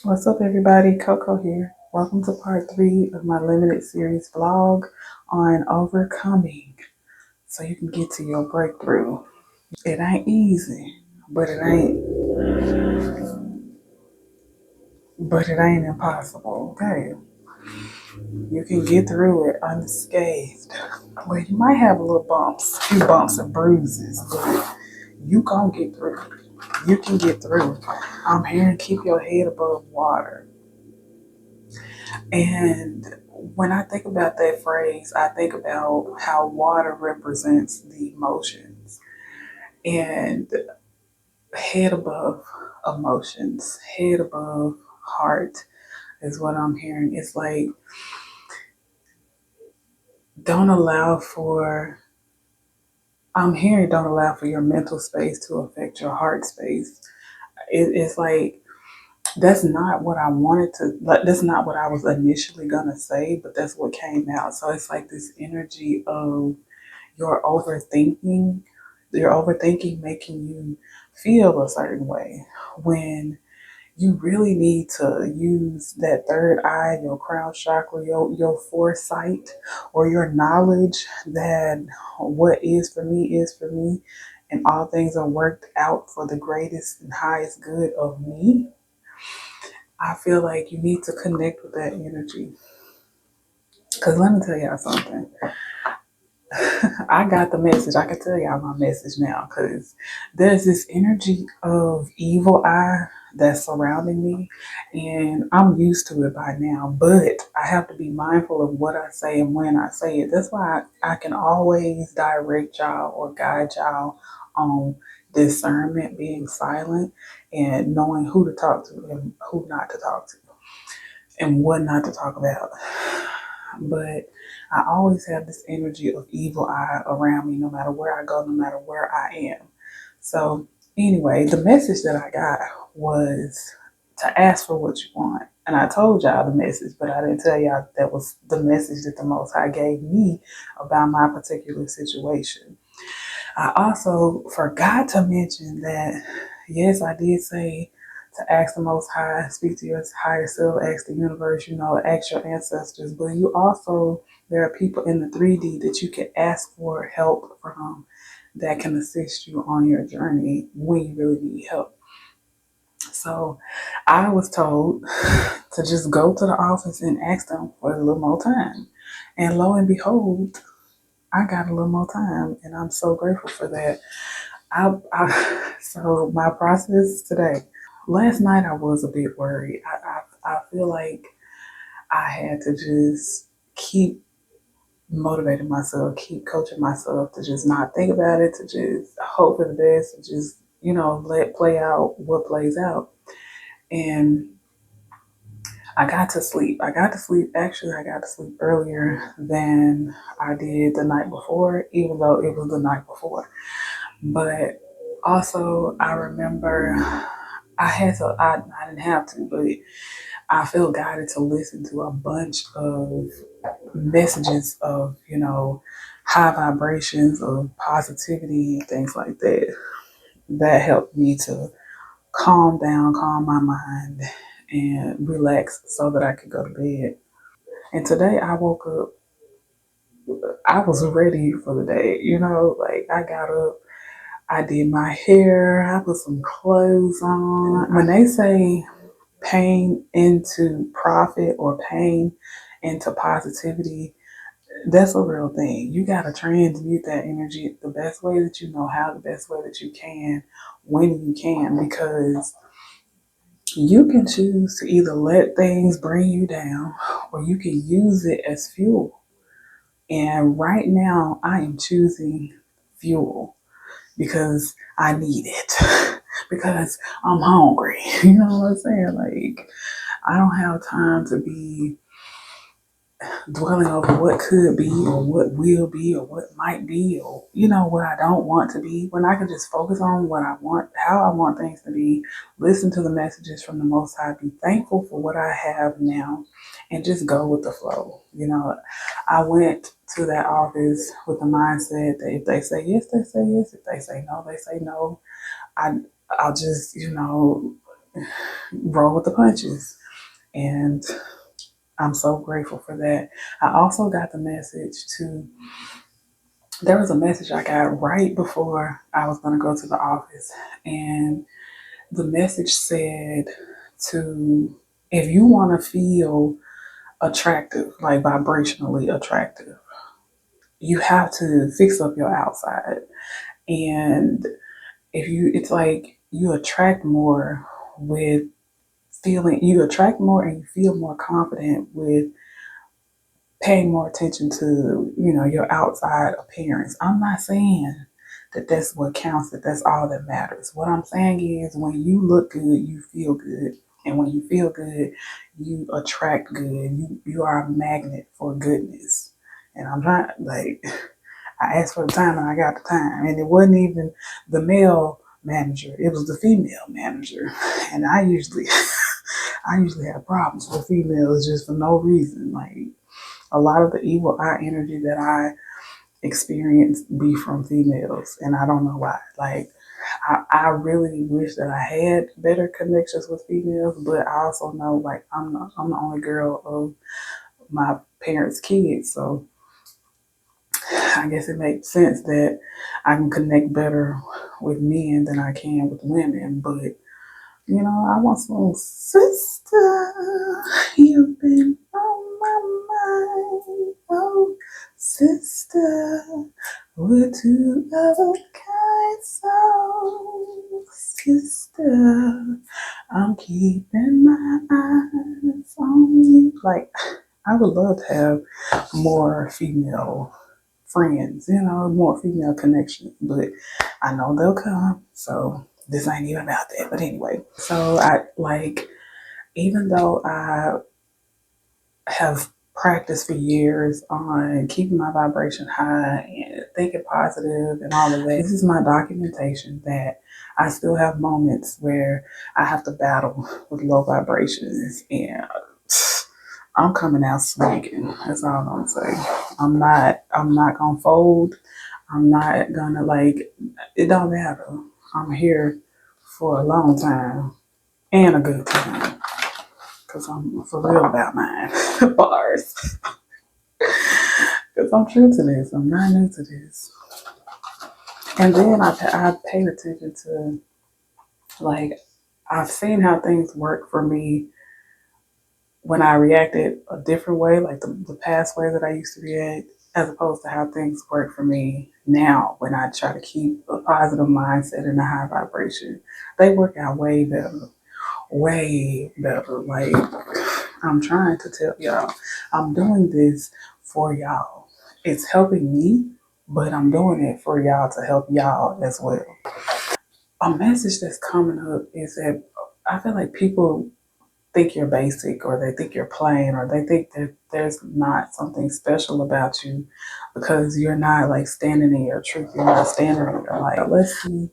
What's up, everybody? CoCo here. Welcome to part 3 of my limited series vlog on overcoming so you can get to your breakthrough. It ain't easy, but it ain't impossible. Okay, you can get through it unscathed. Well, you might have a few bumps and bruises, but you gonna get through it. You can get through. I'm here to keep your head above water. And when I think about that phrase, I think about how water represents the emotions and head above emotions, head above heart is what I'm hearing. It's like, don't allow for, I'm hearing, don't allow for your mental space to affect your heart space. It's like, that's not what I wanted to, like, that's not what I was initially going to say, but that's what came out. So it's like this energy of your overthinking, your overthinking making you feel a certain way when you really need to use that third eye, your crown chakra, your foresight, or your knowledge that what is for me, and all things are worked out for the greatest and highest good of me. I feel like you need to connect with that energy. Because let me tell y'all something. I got the message. I can tell y'all my message now because there's this energy of evil eye that's surrounding me, and I'm used to it by now. But I have to be mindful of what I say and when I say it. That's why I can always direct y'all or guide y'all on discernment, being silent, and knowing who to talk to and who not to talk to, and what not to talk about. But I always have this energy of evil eye around me no matter where I go, no matter where I am. So, anyway, the message that I got was to ask for what you want. And I told y'all the message, but I didn't tell y'all that was the message that the Most High gave me about my particular situation. I also forgot to mention that, yes, I did say to ask the Most High, speak to your higher self, ask the universe, ask your ancestors. But you also, there are people in the 3D that you can ask for help from that can assist you on your journey when you really need help. So I was told to just go to the office and ask them for a little more time. And lo and behold, I got a little more time, and I'm so grateful for that. So my process today. Last night I was a bit worried. I feel like I had to just keep motivating myself, keep coaching myself to just not think about it, to just hope for the best, to just let play out what plays out. And I got to sleep. I got to sleep. Actually, I got to sleep earlier than I did the night before, even though it was the night before. But also, I remember I didn't have to, but I feel guided to listen to a bunch of messages of, high vibrations of positivity and things like that. That helped me to calm down, calm my mind, and relax so that I could go to bed. And today I woke up, I was ready for the day, like I got up, I did my hair, I put some clothes on. When they say pain into profit or pain into positivity, that's a real thing. You got to transmute that energy the best way that you know how, the best way that you can, when you can, because you can choose to either let things bring you down or you can use it as fuel. And right now, I am choosing fuel because I need it, because I'm hungry. You know what I'm saying? Like, I don't have time to be dwelling over what could be or what will be or what might be or what I don't want to be, when I can just focus on what I want, how I want things to be, listen to the messages from the Most High, be thankful for what I have now, and just go with the flow. I went to that office with the mindset that if they say yes, they say yes, if they say no, they say no. I'll just roll with the punches. And I'm so grateful for that. I also got the message to, there was a message I got right before I was going to go to the office. And the message said to, if you want to feel attractive, like vibrationally attractive, you have to fix up your outside. And if you, it's like you attract more with you attract more and you feel more confident with paying more attention to, your outside appearance. I'm not saying that that's what counts, that that's all that matters. What I'm saying is when you look good, you feel good. And when you feel good, you attract good. You are a magnet for goodness. And I'm trying, like, I asked for the time and I got the time. And it wasn't even the male manager, it was the female manager. And I usually have problems with females just for no reason. Like, a lot of the evil eye energy that I experience be from females, and I don't know why. Like, I really wish that I had better connections with females, but I also know, like, I'm the only girl of my parents' kids, so I guess it makes sense that I can connect better with men than I can with women. But I want some sister. You've been on my mind, oh sister. We're two of a kind, so sister. I'm keeping my eyes on you. Like, I would love to have more female friends, more female connections, but I know they'll come. So this ain't even about that. But anyway, so I like, even though I have practiced for years on keeping my vibration high and thinking positive and all of that, this is my documentation that I still have moments where I have to battle with low vibrations, and I'm coming out swinging. That's all I'm gonna say. I'm not gonna fold. I'm not gonna, like, it don't matter. I'm here for a long time and a good time. Cause I'm for real about mine. Bars. Cause I'm true to this. I'm not new to this. And then I paid attention to, like, I've seen how things work for me when I reacted a different way, like the past way that I used to react, as opposed to how things work for me now when I try to keep a positive mindset and a high vibration. They work out way better. Way better. Like, I'm trying to tell y'all, I'm doing this for y'all. It's helping me, but I'm doing it for y'all to help y'all as well. A message that's coming up is that I feel like people think you're basic, or they think you're plain, or they think that there's not something special about you because you're not, like, standing in your truth. You're not standing in your light. Let's see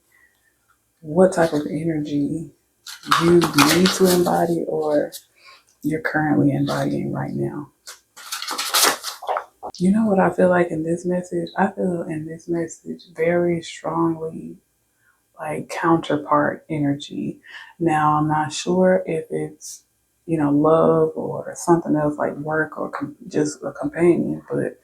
what type of energy you need to embody or you're currently embodying right now. You know what I feel like in this message? I feel in this message very strongly like counterpart energy. Now, I'm not sure if it's, love or something else like work or just a companion, but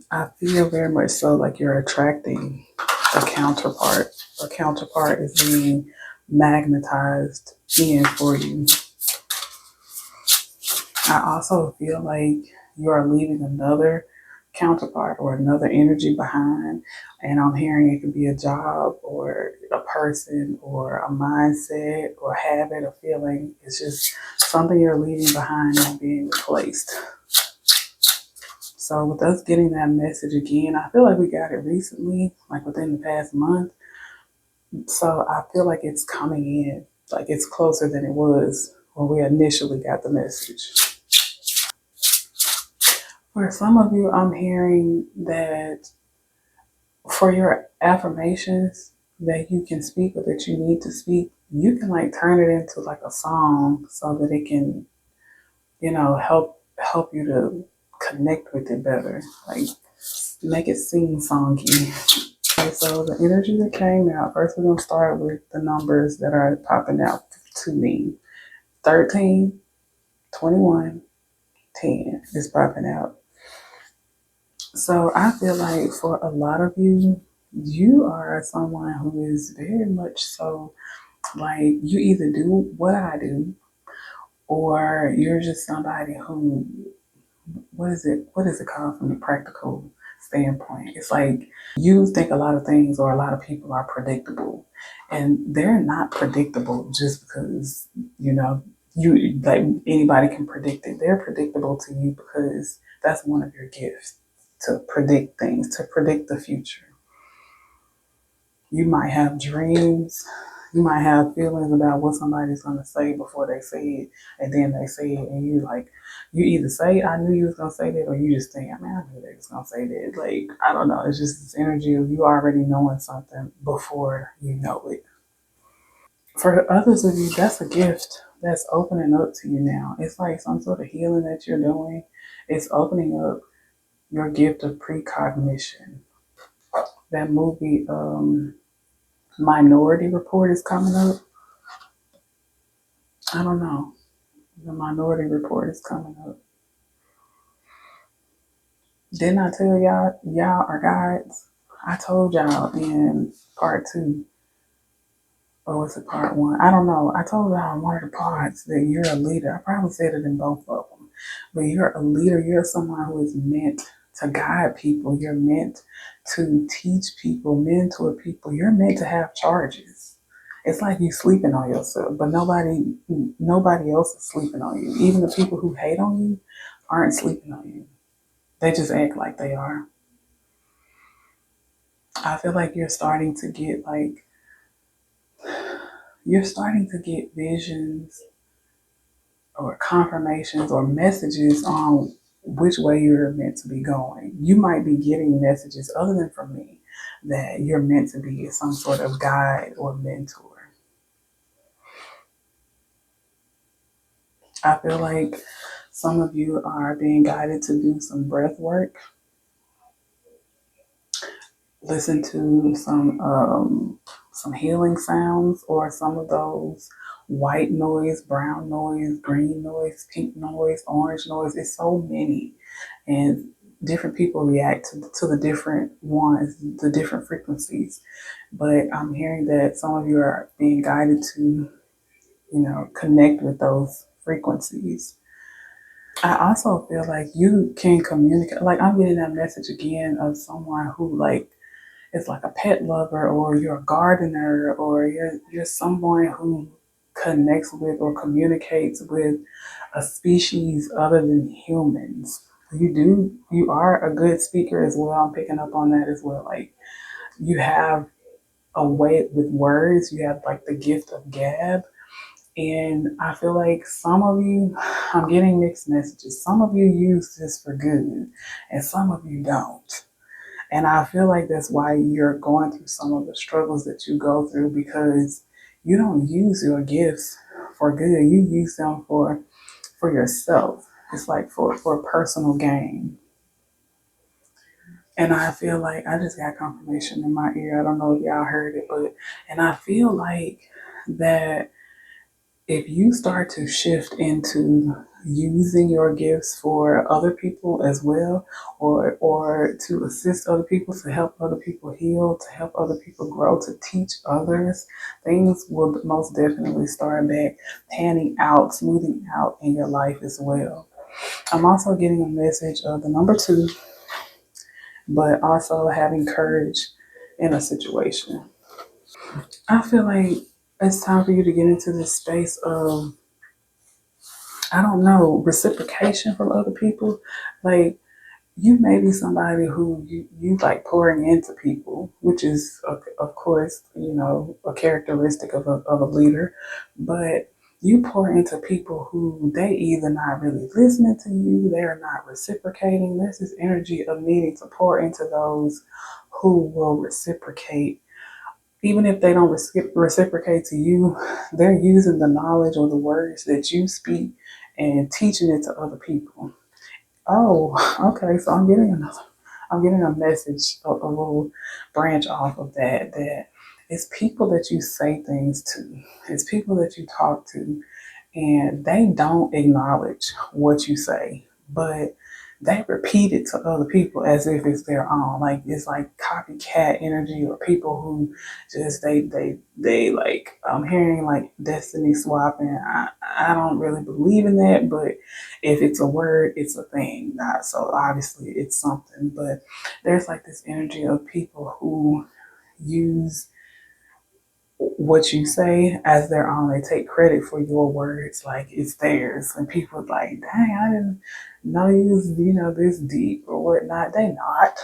I feel very much so like you're attracting a counterpart. A counterpart is being magnetized in for you. I also feel like you are leaving another counterpart or another energy behind. And I'm hearing it could be a job or a person or a mindset or habit or feeling. It's just something you're leaving behind and being replaced. So with us getting that message again, I feel like we got it recently, like within the past month. So I feel like it's coming in, like it's closer than it was when we initially got the message. For some of you, I'm hearing that for your affirmations that you can speak or that you need to speak, you can, like, turn it into like a song so that it can, help you to connect with it better. Like, make it sing songy. Okay, so the energy that came out, first we're going to start with the numbers that are popping out to me. 13, 21, 10 is popping out. So I feel like for a lot of you, you are someone who is very much so like you either do what I do or you're just somebody who what is it called from a practical standpoint? It's like you think a lot of things or a lot of people are predictable, and they're not predictable just because you know you like anybody can predict it. They're predictable to you because that's one of your gifts, to predict things, to predict the future. You might have dreams. You might have feelings about what somebody's going to say before they say it, and then they say it, and you either say, I knew you was going to say that, or you just think, I mean, I knew they was going to say that. Like, I don't know. It's just this energy of you already knowing something before you know it. For others of you, that's a gift that's opening up to you now. It's like some sort of healing that you're doing. It's opening up your gift of precognition. That movie, Minority Report is coming up. I don't know. The Minority Report is coming up. Didn't I tell y'all are guides? I told y'all in part two, or was it part one? I don't know. I told y'all in one of the parts that you're a leader. I probably said it in both of them. But you're a leader. You're someone who is meant to guide people. You're meant to teach people, mentor people. You're meant to have charges. It's like you sleeping on yourself, but nobody else is sleeping on you. Even the people who hate on you aren't sleeping on you. They just act like they are. I feel like you're starting to get visions or confirmations or messages on which way you're meant to be going. You might be getting messages other than from me that you're meant to be some sort of guide or mentor. I feel like some of you are being guided to do some breath work, listen to some healing sounds, or some of those white noise, brown noise, green noise, pink noise, orange noise. It's so many, and different people react to the different ones, the different frequencies. But I'm hearing that some of you are being guided to, connect with those frequencies. I also feel like you can communicate. Like I'm getting that message again of someone who like is like a pet lover, or you're a gardener, or you're someone who connects with or communicates with a species other than humans. You are a good speaker as well. I'm picking up on that as well. Like you have a way with words, you have like the gift of gab. And I feel like some of you, I'm getting mixed messages. Some of you use this for good, and some of you don't. And I feel like that's why you're going through some of the struggles that you go through, because you don't use your gifts for good. You use them for yourself. It's like for personal gain. And I feel like I just got confirmation in my ear. I don't know if y'all heard it, and I feel like that if you start to shift into using your gifts for other people as well, or to assist other people, to help other people heal, to help other people grow, to teach others, things will most definitely start back panning out, smoothing out in your life as well. I'm also getting a message of the number two, but also having courage in a situation. I feel like it's time for you to get into this space of, I don't know, reciprocation from other people. Like you may be somebody who you like pouring into people, which is of course, a characteristic of a leader, but you pour into people who they either not really listening to you, they're not reciprocating. There's this energy of needing to pour into those who will reciprocate. Even if they don't reciprocate to you, they're using the knowledge or the words that you speak and teaching it to other people. Oh, okay. So I'm getting I'm getting a message, a little branch off of that, that it's people that you say things to, it's people that you talk to, and they don't acknowledge what you say, but they repeat it to other people as if it's their own. Like it's like copycat energy, or people who just they like, I'm hearing like destiny swapping. I don't really believe in that, but if it's a word, it's a thing. Not so obviously it's something, but there's like this energy of people who use what you say as their own. They take credit for your words like it's theirs. And people are like, dang, I didn't know you was, this deep or whatnot. They not.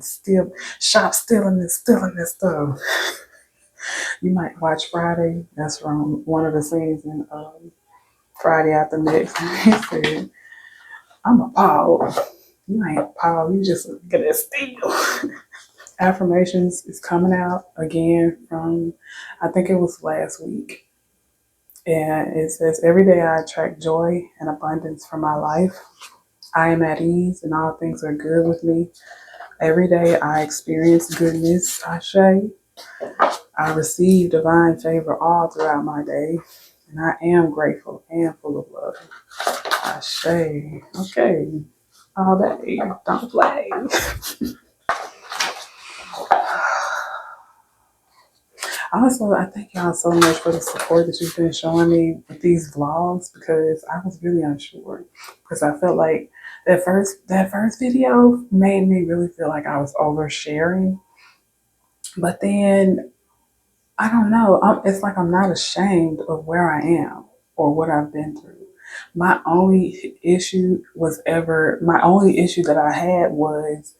Still shop stealing this stuff. You might watch Friday. That's from one of the scenes in Friday After Next. He said, I'm appalled. You ain't appalled, you just gonna steal. Affirmations is coming out again from, I think it was last week. And it says, every day I attract joy and abundance for my life. I am at ease and all things are good with me. Every day I experience goodness, Ashe. I receive divine favor all throughout my day. And I am grateful and full of love. Ashe. Okay. All day. Don't play. Also, I thank y'all so much for the support that you've been showing me with these vlogs, because I was really unsure. Because I felt like that first video made me really feel like I was oversharing. But then I don't know. It's like I'm not ashamed of where I am or what I've been through. My only issue that I had was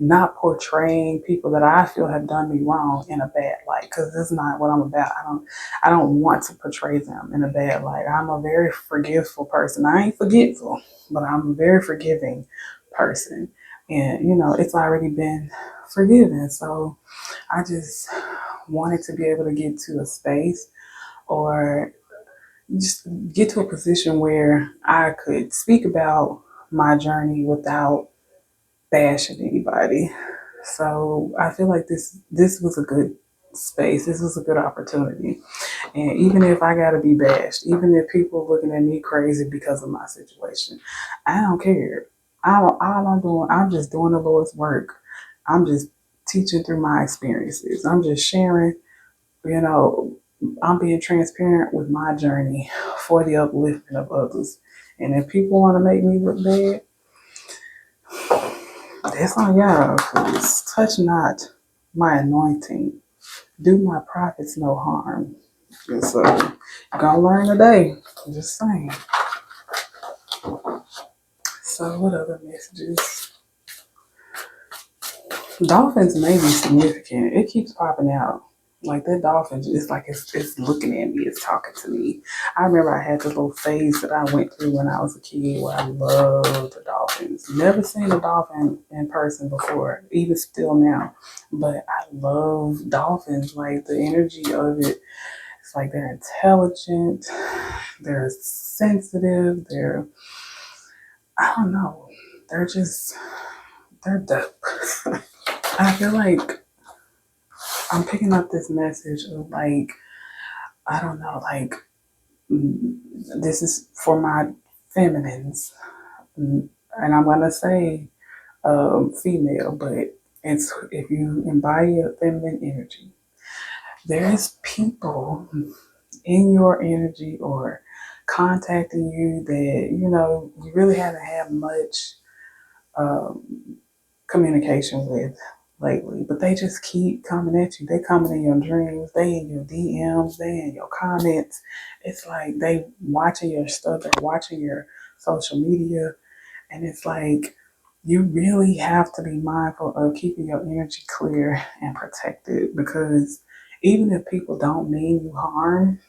not portraying people that I feel have done me wrong in a bad light, because that's not what I'm about. I don't want to portray them in a bad light. I'm a very forgiveful person. I ain't forgetful, but I'm a very forgiving person. And it's already been forgiven. So I just wanted to be able to get to a space, or just get to a position where I could speak about my journey without bashing anybody. So I feel like this was a good space. This was a good opportunity. And even if I gotta be bashed, even if people are looking at me crazy because of my situation, I don't care. All I'm doing, I'm just doing the Lord's work. I'm just teaching through my experiences. I'm just sharing, you know, I'm being transparent with my journey for the uplifting of others. And if people want to make me look bad, that's on y'all. 'Cause touch not my anointing. Do my prophets no harm. And so you're gonna learn today. I'm just saying. So what other messages? Dolphins may be significant. It keeps popping out. Like that dolphin, it's like it's looking at me, it's talking to me. I remember I had this little phase that I went through when I was a kid where I loved the dolphins. Never seen a dolphin in person before, even still now. But I love dolphins, like the energy of it. It's like they're intelligent, they're sensitive, I don't know, they're dope. I feel like I'm picking up this message of like, I don't know, like this is for my feminines, and I'm gonna say female, but it's if you embody a feminine energy, there is people in your energy or contacting you that you really haven't had much um, communication with lately, but they just keep coming at you. They coming in your dreams, they in your DMs, they in your comments. It's like they watching your stuff, they're watching your social media, and it's like you really have to be mindful of keeping your energy clear and protected, because even if people don't mean you harm,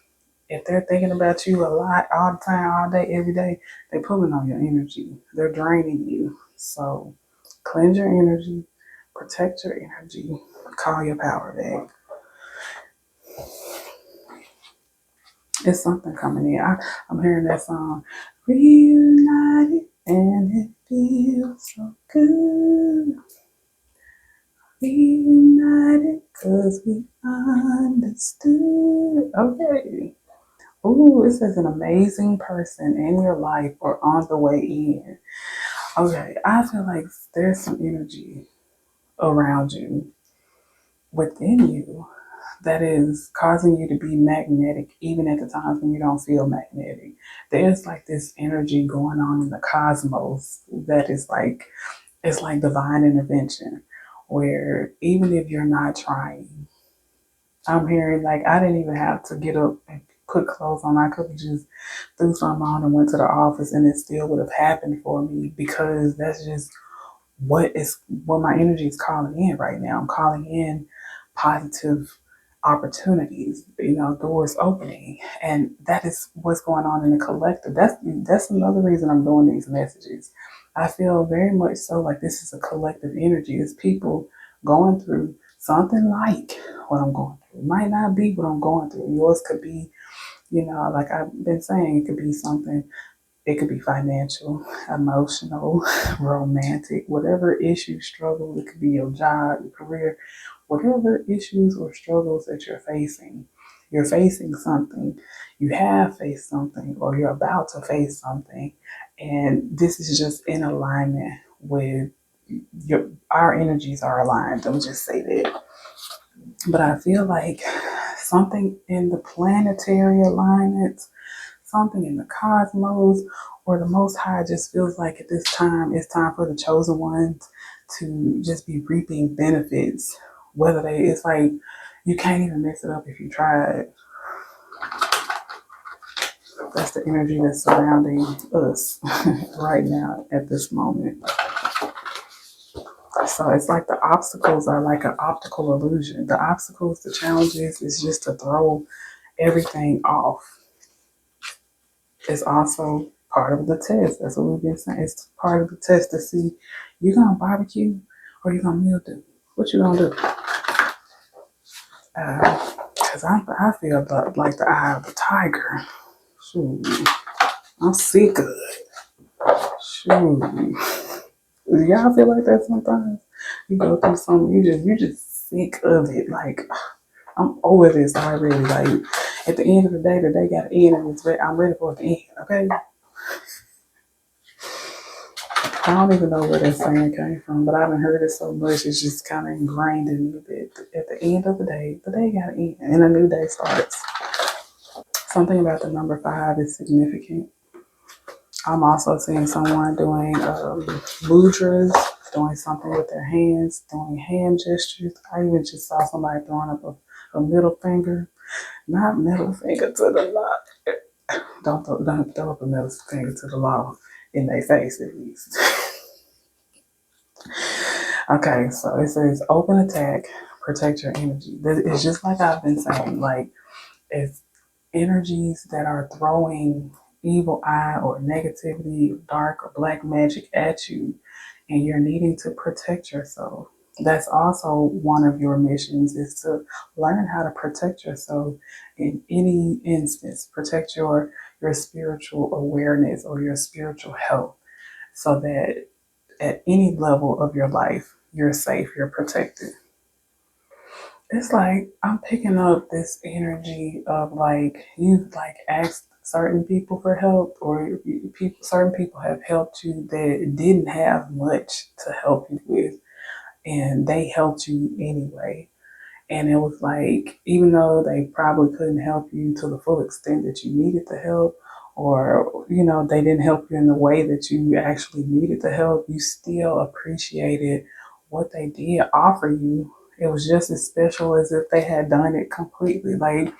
if they're thinking about you a lot, all the time, all day, every day, they're pulling on your energy. They're draining you. So cleanse your energy, protect your energy, call your power back. It's something coming in. I'm hearing that song, Reunited. And it feels so good. We united because we understood. Okay. Ooh, it says an amazing person in your life or on the way in. Okay, I feel like there's some energy around you, within you, that is causing you to be magnetic even at the times when you don't feel magnetic. There's like this energy going on in the cosmos that is like, it's like divine intervention, where even if you're not trying, I'm hearing like I didn't even have to get up and put clothes on. I could have just threw something on and went to the office and it still would have happened for me, because that's just what my energy is calling in right now. I'm calling in positive opportunities, doors opening, and that is what's going on in the collective. That's another reason I'm doing these messages. I feel very much so like this is a collective energy. It's people going through something like what I'm going through. It might not be what I'm going through. Yours could be, like I've been saying, it could be something. It could be financial, emotional, romantic, whatever issue, struggle. It could be your job, your career, whatever issues or struggles that you're facing. You're facing something, you have faced something, or you're about to face something. And this is just in alignment with our energies are aligned. Don't just say that. But I feel like something in the planetary alignments, something in the cosmos, or the Most High just feels like at this time it's time for the chosen ones to just be reaping benefits. It's like you can't even mess it up if you try it. That's the energy that's surrounding us right now at this moment. So it's like the obstacles are like an optical illusion. The obstacles, the challenges is just to throw everything off. It's also part of the test. That's what we've been saying. It's part of the test to see you gonna barbecue or you gonna meal do. What you gonna do? Cause I feel like the eye of the tiger. Shoot, I'm sick of it. Shoot, y'all feel like that sometimes? You go through something, you just sick of it. Like I'm over this already. Like at the end of the day got to end, and I'm ready for it to end. Okay. I don't even know where that saying came from, but I haven't heard it so much. It's just kind of ingrained in me that at the end of the day got to end and a new day starts. Something about the number 5 is significant. I'm also seeing someone doing mudras, doing something with their hands, doing hand gestures. I even just saw somebody throwing up a middle finger, not middle finger to the law. Don't throw up a middle finger to the law in their face at least. Okay, so it says open attack, protect your energy. It's just like I've been saying, like it's energies that are throwing evil eye or negativity, dark or black magic at you, and you're needing to protect yourself. That's also one of your missions, is to learn how to protect yourself in any instance. Protect your spiritual awareness or your spiritual health, so that at any level of your life, you're safe, you're protected. It's like I'm picking up this energy of like you've like asked certain people for help, or certain people have helped you that didn't have much to help you with, and they helped you anyway. And it was like, even though they probably couldn't help you to the full extent that you needed the help, or, they didn't help you in the way that you actually needed the help, you still appreciated what they did offer you. It was just as special as if they had done it completely. Like,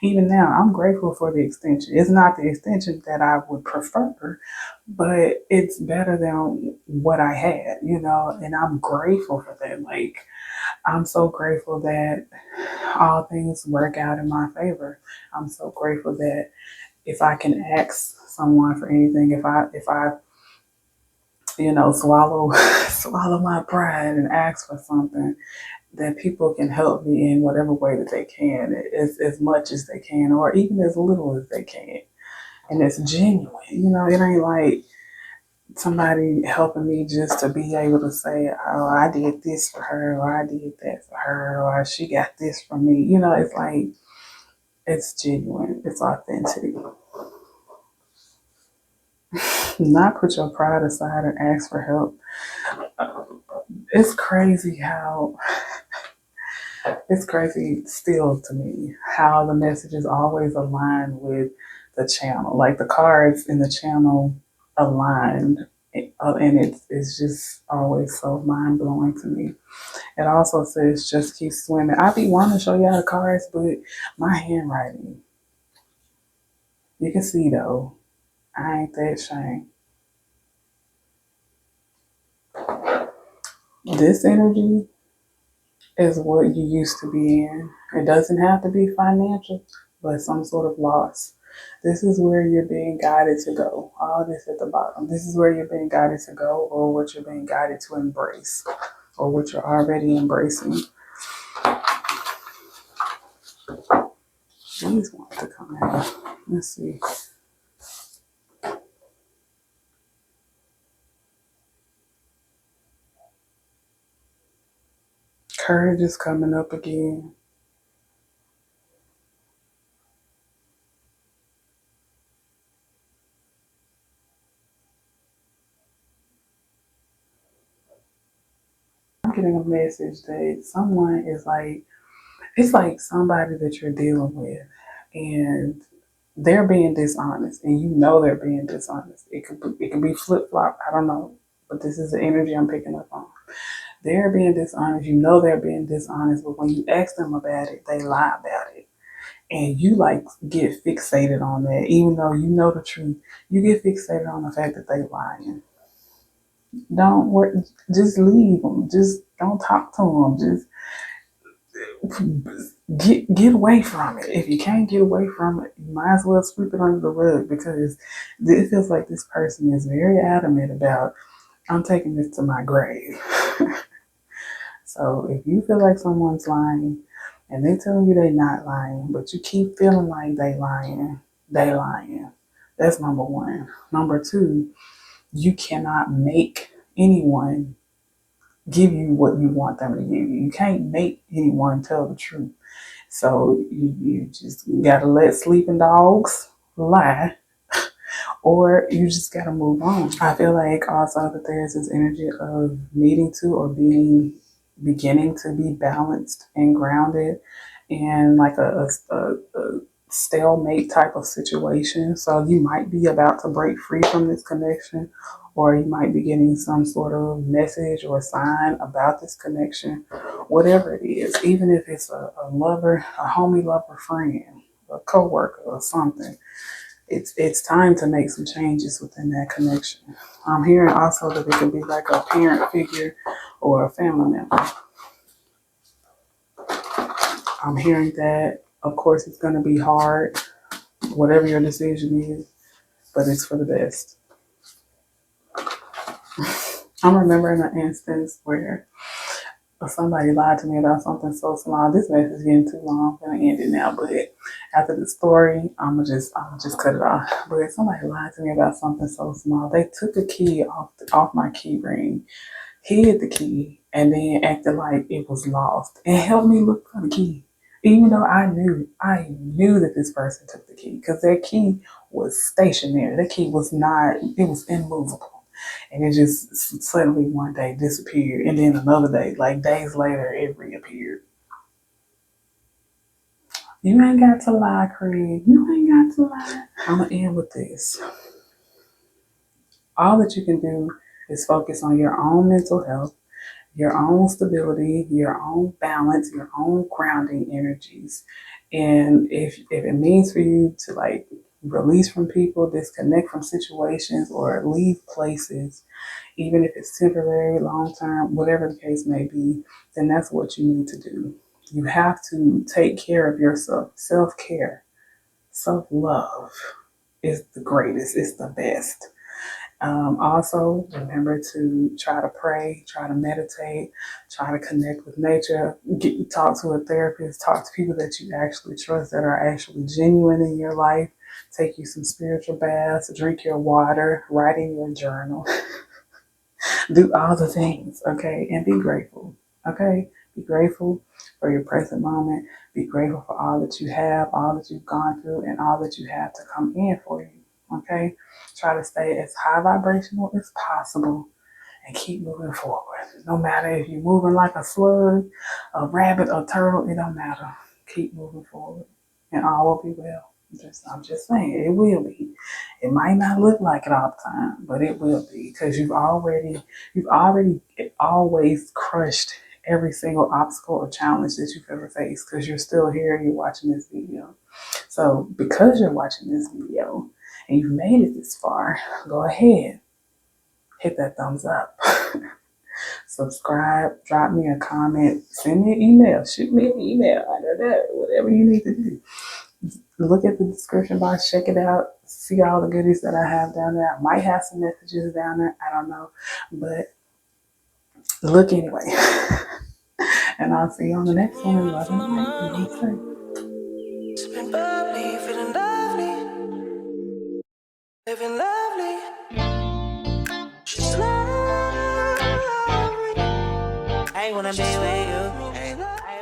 even now, I'm grateful for the extension. It's not the extension that I would prefer, but it's better than what I had, and I'm grateful for that. Like, I'm so grateful that all things work out in my favor. I'm so grateful that if I can ask someone for anything, if I swallow swallow my pride and ask for something, that people can help me in whatever way that they can, as much as they can, or even as little as they can. And it's genuine. It ain't like somebody helping me just to be able to say, oh, I did this for her, or I did that for her, or she got this from me. You know, it's like, it's genuine, it's authentic. Not put your pride aside and ask for help. It's crazy how, it's crazy still to me how the messages always align with the channel. Like the cards in the channel aligned. And it's just always so mind blowing to me. It also says just keep swimming. I be wanting to show y'all the cards, but my handwriting, you can see though, I ain't that shame. This energy is what you used to be in. It doesn't have to be financial, but some sort of loss. This is where you're being guided to go. All this at the bottom. This is where you're being guided to go, or what you're being guided to embrace, or what you're already embracing. These want to come out. Let's see. Courage is coming up again. I'm getting a message that someone is like, it's like somebody that you're dealing with, and they're being dishonest, and you know they're being dishonest. It could be flip flop. I don't know, but this is the energy I'm picking up on. They're being dishonest. You know they're being dishonest, but when you ask them about it, they lie about it, and you like get fixated on that, even though you know the truth. You get fixated on the fact that they lying. Don't work. Just leave them. Just don't talk to them. Just get away from it. If you can't get away from it, you might as well sweep it under the rug, because it feels like this person is very adamant about, I'm taking this to my grave. So if you feel like someone's lying and they tell you they're not lying, but you keep feeling like they lying. That's number one. Number two, you cannot make anyone give you what you want them to give you. You can't make anyone tell the truth. So you just gotta let sleeping dogs lie, or you just gotta move on. I feel like also that there's this energy of needing to, or beginning to be balanced and grounded in like a stalemate type of situation. So you might be about to break free from this connection, or you might be getting some sort of message or sign about this connection, whatever it is, even if it's a lover, a homie lover friend, a coworker or something. It's time to make some changes within that connection. I'm hearing also that it could be like a parent figure or a family member. I'm hearing that, of course, it's going to be hard, whatever your decision is, but it's for the best. I'm remembering an instance where somebody lied to me about something so small. This message is getting too long. I'm gonna end it now, but after the story, I'm gonna just cut it off. But somebody lied to me about something so small. They took a key off my key ring, hid the key, and then acted like it was lost and helped me look for the key. Even though I knew that this person took the key, because their key was stationary. Their key was not, it was immovable. And it just suddenly one day disappeared. And then another day, like days later, it reappeared. You ain't got to lie, Craig. You ain't got to lie. I'm going to end with this. All that you can do is focus on your own mental health, your own stability, your own balance, your own grounding energies. And if it means for you to like release from people, disconnect from situations, or leave places, even if it's temporary, long term, whatever the case may be, then that's what you need to do. You have to take care of yourself. Self care, self love is the greatest, it's the best. Also, remember to try to pray, try to meditate, try to connect with nature, talk to a therapist, talk to people that you actually trust, that are actually genuine in your life. take you some spiritual baths, drink your water, write in your journal, do all the things, okay? And be grateful, okay? Be grateful for your present moment. Be grateful for all that you have, all that you've gone through, and all that you have to come in for you, okay? Try to stay as high vibrational as possible and keep moving forward. No matter if you're moving like a slug, a rabbit, a turtle, it don't matter. Keep moving forward and all will be well. I'm just saying, it will be. It might not look like it all the time, but it will be because you've already always crushed every single obstacle or challenge that you've ever faced because you're still here and you're watching this video. So because you're watching this video and you've made it this far, go ahead, hit that thumbs up. Subscribe, drop me a comment, send me an email, shoot me an email. I don't know, whatever you need to do. Look at the description box, check it out, see all the goodies that I have down there. I might have some messages down there, I don't know, but look anyway. And I'll see you on the next one. Love and light. Sipping bubbly, feeling lovely, living lovely. She's lovely. I wanna be with you.